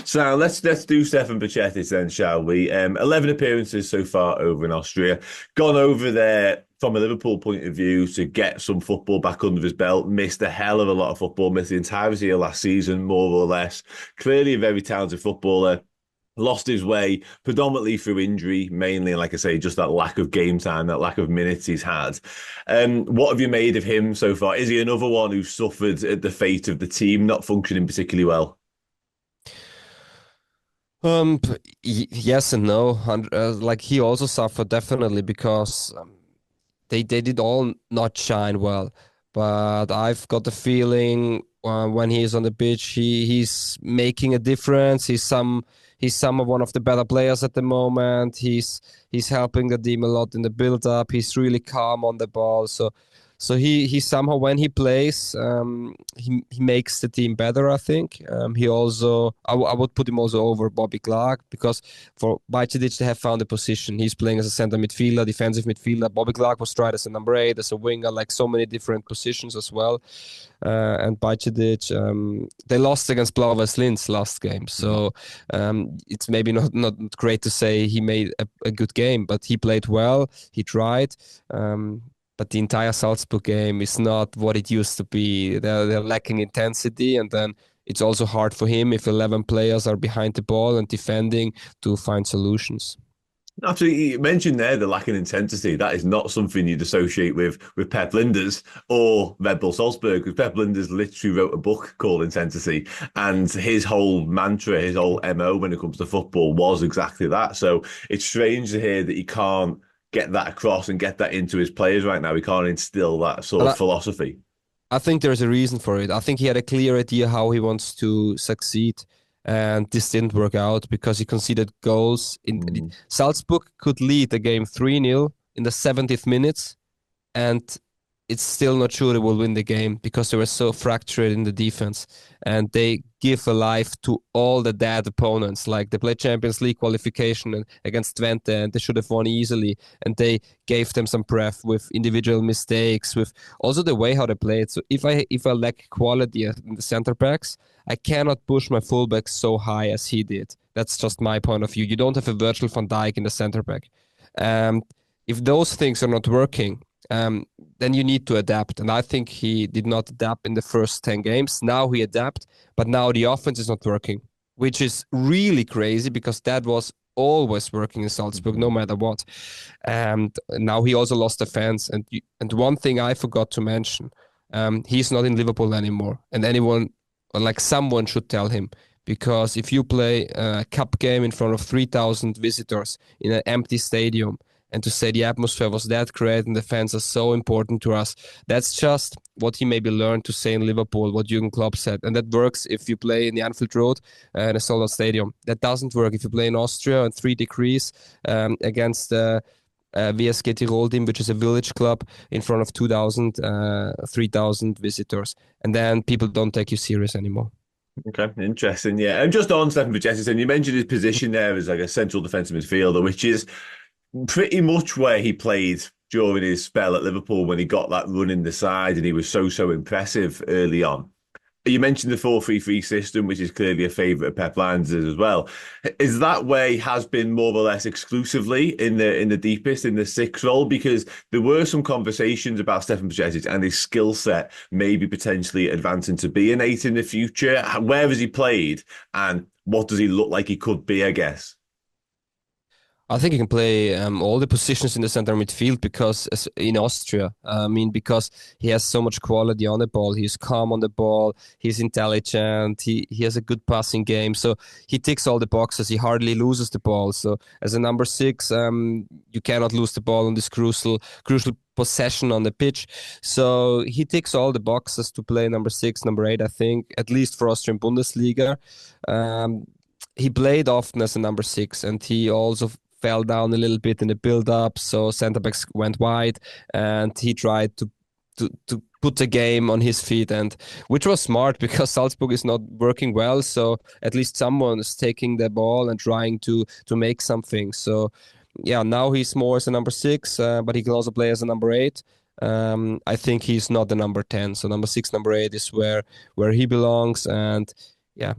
So let's do Stefan Bajcetic then, shall we? 11 appearances so far over in Austria. Gone over there from a Liverpool point of view to get some football back under his belt. Missed a hell of a lot of football. Missed the entirety of last season, more or less. Clearly a very talented footballer. Lost his way predominantly through injury, mainly, like I say, just that lack of game time, that lack of minutes he's had. What have you made of him so far? Is he another one who suffered at the fate of the team not functioning particularly well? Yes and no. Like he also suffered definitely because they did all not shine well. But I've got the feeling when he's on the pitch, he's making a difference. He's some of one of the better players at the moment. He's helping the team a lot in the build up. He's really calm on the ball. So he somehow when he plays, he makes the team better. I think he also I would put him also over Bobby Clark because for Bajcetic they have found a position. He's playing as a center midfielder, defensive midfielder. Bobby Clark was tried as a number eight, as a winger, like so many different positions as well. And Bajcetic, they lost against Blauweiss Linz last game, so it's maybe not great to say he made a good game, but he played well. He tried. But the entire Salzburg game is not what it used to be. They're lacking intensity, and then it's also hard for him if 11 players are behind the ball and defending to find solutions. Absolutely, you mentioned there the lack of intensity. That is not something you'd associate with Pep Linders or Red Bull Salzburg. Because Pep Linders literally wrote a book called Intensity, and his whole mantra, his whole MO when it comes to football was exactly that. So it's strange to hear that he can't get that across and get that into his players right now. He can't instill that sort of But philosophy. I think there's a reason for it. I think he had a clear idea how he wants to succeed, and this didn't work out because he conceded goals. Mm. Salzburg could lead the game 3-0 in the 70th minutes, and it's still not sure they will win the game because they were so fractured in the defense. And they give a life to all the dead opponents. Like they played Champions League qualification against Twente and they should have won easily. And they gave them some breath with individual mistakes, with also the way how they played. So if I lack quality in the center backs, I cannot push my fullbacks so high as he did. That's just my point of view. You don't have a Virgil van Dijk in the center back. Um, if those things are not working, then you need to adapt. And I think he did not adapt in the first 10 games. Now he adapt, but now the offense is not working, which is really crazy because that was always working in Salzburg, no matter what. And now he also lost the fans. And one thing I forgot to mention, he's not in Liverpool anymore. And anyone, or like someone should tell him. Because if you play a cup game in front of 3,000 visitors in an empty stadium, and to say the atmosphere was that great and the fans are so important to us. That's just what he maybe learned to say in Liverpool, what Jurgen Klopp said. And that works if you play in the Anfield Road in a sold-out stadium. That doesn't work if you play in Austria in 3 degrees against VSG Tirol team, which is a village club in front of 3,000 visitors. And then people don't take you serious anymore. Okay, interesting. Yeah, and just on Stefan Bajcetic, and you mentioned his position there as like a central defensive midfielder, which is pretty much where he played during his spell at Liverpool when he got that run in the side and he was so impressive early on. You mentioned the 4-3-3 system, which is clearly a favourite of Pep Lines as well. Is that where he has been more or less exclusively in the deepest, in the sixth role? Because there were some conversations about Stefan Bajcetic and his skill set maybe potentially advancing to be an eight in the future. Where has he played and what does he look like he could be, I guess? I think he can play all the positions in the center midfield because in Austria, I mean, because he has so much quality on the ball. He's calm on the ball. He's intelligent. He has a good passing game. So he ticks all the boxes. He hardly loses the ball. So as a number six, you cannot lose the ball on this crucial possession on the pitch. So he ticks all the boxes to play number six, number eight, I think, at least for Austrian Bundesliga. Um, he played often as a number six, and he also fell down a little bit in the build-up, so centre backs went wide, and he tried to put the game on his feet, and which was smart because Salzburg is not working well. So at least someone is taking the ball and trying to make something. So yeah, now he's more as a number six, but he can also play as a number eight. I think he's not the number 10, so number six, number eight is where he belongs, and yeah.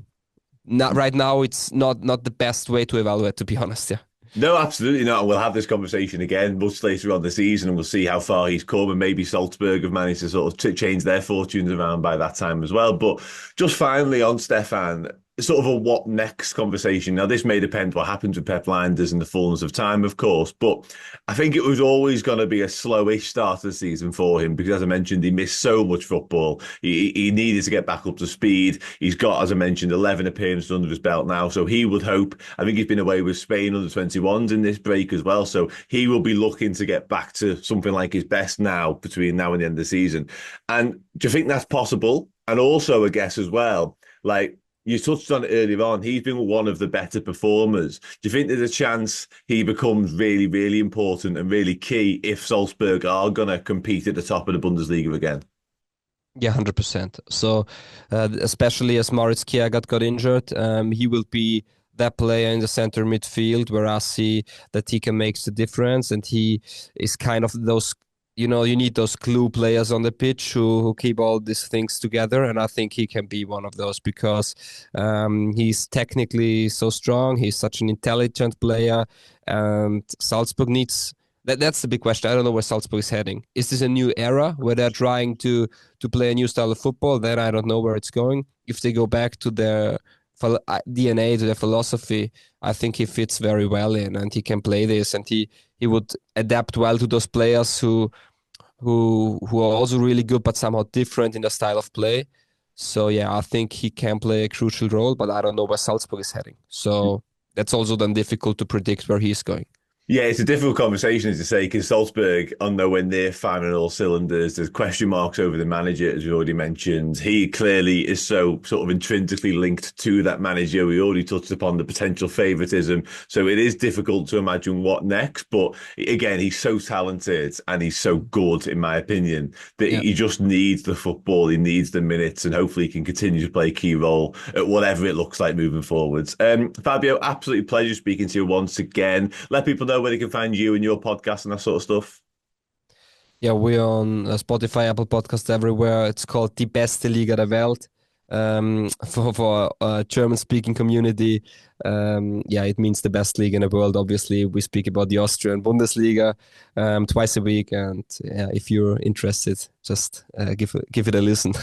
not right now. It's not the best way to evaluate, to be honest. Yeah. No, absolutely not. And we'll have this conversation again much later on the season, and we'll see how far he's come. And maybe Salzburg have managed to sort of change their fortunes around by that time as well. But just finally on Stefan, sort of a what next conversation. Now, this may depend what happens with Pep Lijnders in the fullness of time, of course, but I think it was always going to be a slowish start of the season for him because, as I mentioned, he missed so much football. He needed to get back up to speed. He's got, as I mentioned, 11 appearances under his belt now, so he would hope. I think he's been away with Spain under 21s in this break as well, so he will be looking to get back to something like his best now between now and the end of the season. And do you think that's possible? And also, I guess as well, like, you touched on it earlier on, he's been one of the better performers. Do you think there's a chance he becomes really, really important and really key if Salzburg are going to compete at the top of the Bundesliga again? Yeah, 100%. So, especially as Moritz Kjaer got injured, he will be that player in the center midfield where I see that he can make the difference, and he is kind of those. You need those glue players on the pitch who keep all these things together. And I think he can be one of those because he's technically so strong. He's such an intelligent player. And Salzburg needs... That's the big question. I don't know where Salzburg is heading. Is this a new era where they're trying to play a new style of football? Then I don't know where it's going. If they go back to their DNA, to their philosophy, I think he fits very well in, and he can play this, and he would adapt well to those players who are also really good but somehow different in the style of play. So yeah, I think he can play a crucial role, but I don't know where Salzburg is heading. So that's also then difficult to predict where he's going. Yeah, it's a difficult conversation, as to say, because Salzburg are nowhere near firing on all cylinders. There's question marks over the manager, as we already mentioned. He clearly is so sort of intrinsically linked to that manager. We already touched upon the potential favouritism. So it is difficult to imagine what next. But again, he's so talented and he's so good, in my opinion, that he just needs the football. He needs the minutes, and hopefully he can continue to play a key role at whatever it looks like moving forwards. Fabio, absolutely pleasure speaking to you once again. Let people know where they can find you and your podcast and that sort of stuff. Yeah, we're on Spotify, Apple Podcasts, everywhere. It's called Die Beste Liga der Welt. For German-speaking community, it means the best league in the world. Obviously, we speak about the Austrian Bundesliga twice a week, and if you're interested, just give it a listen.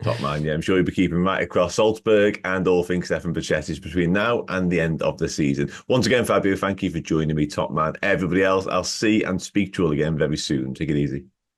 Top man, yeah. I'm sure you'll be keeping right across Salzburg and all things Stefan Bajcetic between now and the end of the season. Once again, Fabio, thank you for joining me, top man. Everybody else, I'll see and speak to you all again very soon. Take it easy.